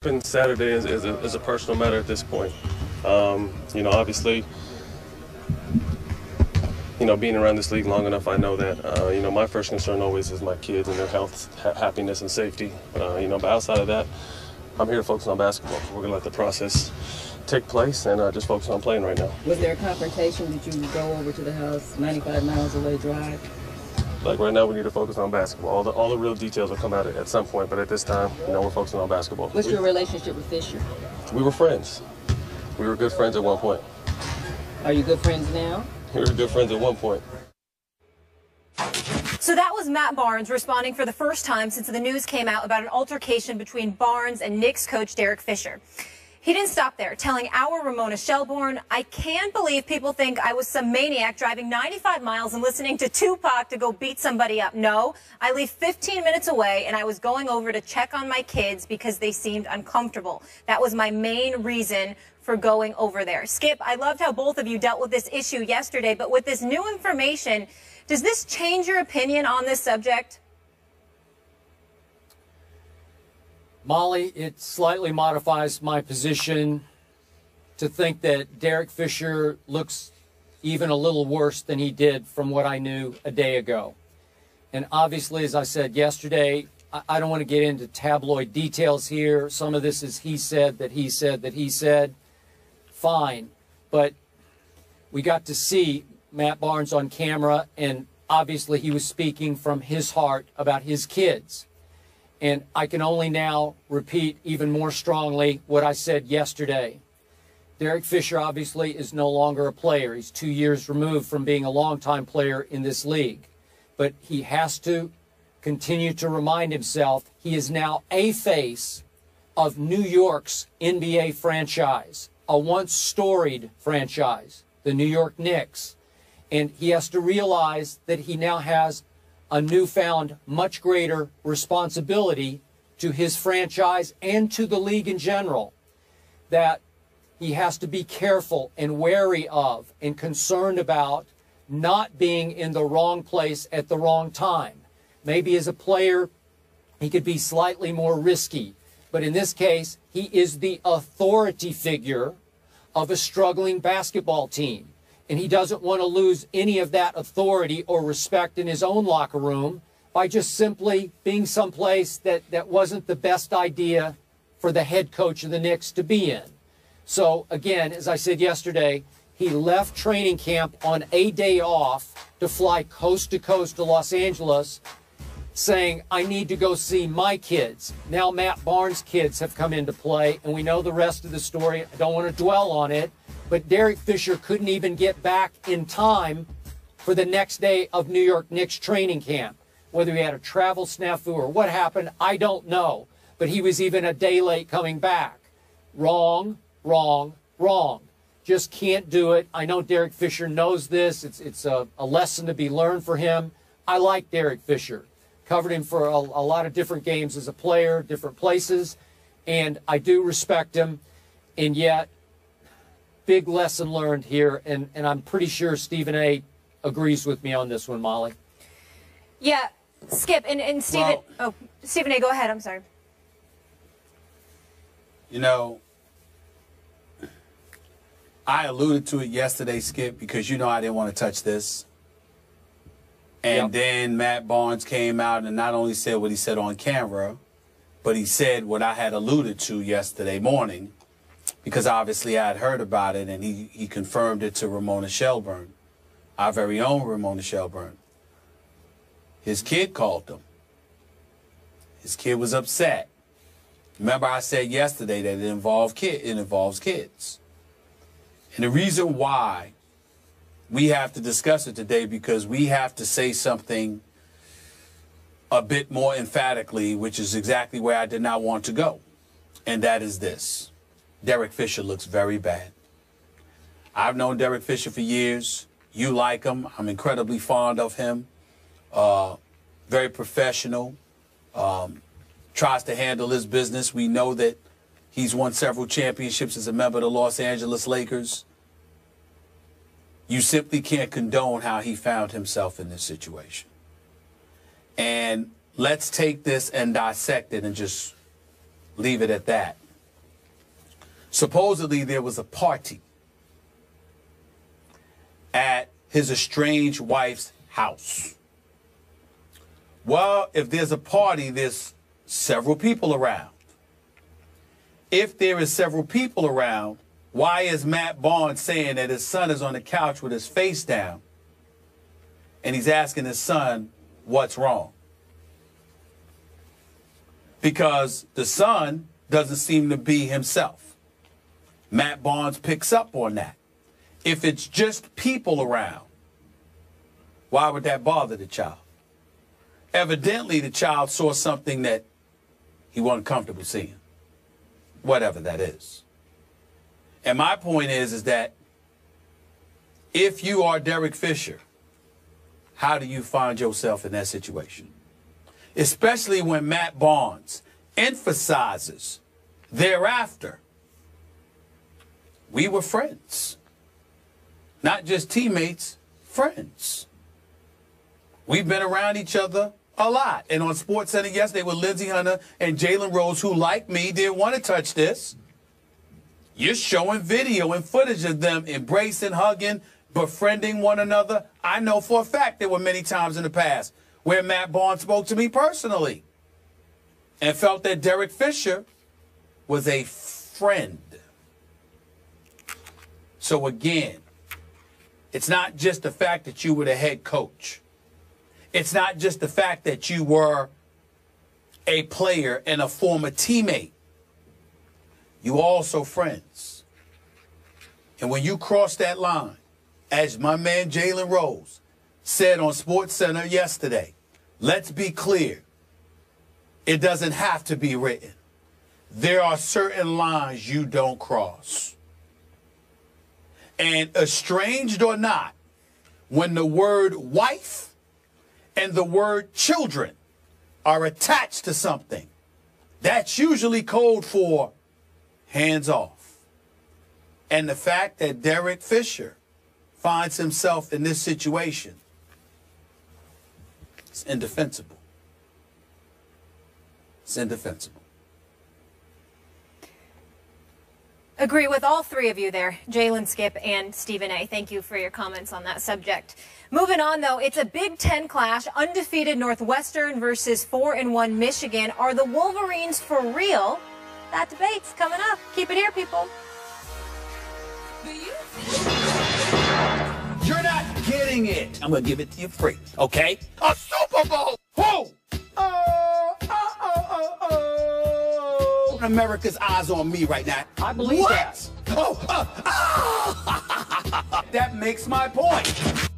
Saturday is a personal matter at this point. Obviously, being around this league long enough, I know that, my first concern always is my kids and their health, happiness, and safety. But outside of that, I'm here to focus on basketball. We're going to let the process take place and just focus on playing right now. Was there a confrontation? Did you go over to the house, 95 miles away drive? Like right now, we need to focus on basketball. All the real details will come out at some point, but at this time, we're focusing on basketball. What's your relationship with Fisher? We were friends. We were good friends at one point. Are you good friends now? We were good friends at one point. So that was Matt Barnes responding for the first time since the news came out about an altercation between Barnes and Knicks coach Derek Fisher. He didn't stop there, telling our Ramona Shelburne, "I can't believe people think I was some maniac driving 95 miles and listening to Tupac to go beat somebody up. No, I leave 15 minutes away and I was going over to check on my kids because they seemed uncomfortable. That was my main reason for going over there." Skip, I loved how both of you dealt with this issue yesterday, but with this new information, does this change your opinion on this subject? Molly, it slightly modifies my position to think that Derek Fisher looks even a little worse than he did from what I knew a day ago. And obviously, as I said yesterday, I don't want to get into tabloid details here. Some of this is he said, that he said, that he said. Fine. But we got to see Matt Barnes on camera, and obviously he was speaking from his heart about his kids. And I can only now repeat even more strongly what I said yesterday. Derek Fisher obviously is no longer a player. He's 2 years removed from being a longtime player in this league. But he has to continue to remind himself he is now a face of New York's NBA franchise, a once storied franchise, the New York Knicks. And he has to realize that he now has a newfound, much greater responsibility to his franchise and to the league in general, that he has to be careful and wary of and concerned about not being in the wrong place at the wrong time. Maybe as a player, he could be slightly more risky, but in this case, he is the authority figure of a struggling basketball team. And he doesn't want to lose any of that authority or respect in his own locker room by just simply being someplace that wasn't the best idea for the head coach of the Knicks to be in. So, again, as I said yesterday, he left training camp on a day off to fly coast to coast to Los Angeles, saying, "I need to go see my kids." Now Matt Barnes' kids have come into play, and we know the rest of the story. I don't want to dwell on it. But Derek Fisher couldn't even get back in time for the next day of New York Knicks training camp. Whether he had a travel snafu or what happened, I don't know. But he was even a day late coming back. Wrong, wrong, wrong. Just can't do it. I know Derek Fisher knows this. It's a lesson to be learned for him. I like Derek Fisher. Covered him for a lot of different games as a player, different places. And I do respect him. And yet, big lesson learned here, and I'm pretty sure Stephen A. agrees with me on this one, Molly. Yeah, Skip, and Stephen, Stephen A., go ahead, I'm sorry. I alluded to it yesterday, Skip, because I didn't want to touch this. And then Matt Barnes came out and not only said what he said on camera, but he said what I had alluded to yesterday morning, because obviously I had heard about it, and he confirmed it to Ramona Shelburne, our very own Ramona Shelburne. His kid called him. His kid was upset. Remember I said yesterday that it involves kids. And the reason why we have to discuss it today, because we have to say something a bit more emphatically, which is exactly where I did not want to go. And that is this. Derek Fisher looks very bad. I've known Derek Fisher for years. You like him. I'm incredibly fond of him. Very professional. Tries to handle his business. We know that he's won several championships as a member of the Los Angeles Lakers. You simply can't condone how he found himself in this situation. And let's take this and dissect it and just leave it at that. Supposedly there was a party at his estranged wife's house. Well, if there's a party, there's several people around. If there is several people around, why is Matt Barnes saying that his son is on the couch with his face down and he's asking his son what's wrong? Because the son doesn't seem to be himself. Matt Barnes picks up on that. If it's just people around, why would that bother the child? Evidently, the child saw something that he wasn't comfortable seeing, whatever that is. And my point is that if you are Derek Fisher, how do you find yourself in that situation? Especially when Matt Barnes emphasizes thereafter, we were friends. Not just teammates, friends. We've been around each other a lot. And on SportsCenter yesterday with Lindsey Hunter and Jalen Rose, who, like me, didn't want to touch this. You're showing video and footage of them embracing, hugging, befriending one another. I know for a fact there were many times in the past where Matt Barnes spoke to me personally and felt that Derek Fisher was a friend. So again, it's not just the fact that you were the head coach. It's not just the fact that you were a player and a former teammate. You also friends. And when you cross that line, as my man Jalen Rose said on SportsCenter yesterday, let's be clear. It doesn't have to be written. There are certain lines you don't cross. And estranged or not, when the word wife and the word children are attached to something, that's usually code for hands off. And the fact that Derek Fisher finds himself in this situation, it's indefensible. It's indefensible. Agree with all three of you there, Jalen, Skip, and Stephen A. Thank you for your comments on that subject. Moving on, though, it's a Big Ten clash. Undefeated Northwestern versus 4-1 Michigan. Are the Wolverines for real? That debate's coming up. Keep it here, people. You're not getting it. I'm going to give it to you free, okay? A Super Bowl! Who? America's eyes on me right now. I believe that. That makes my point.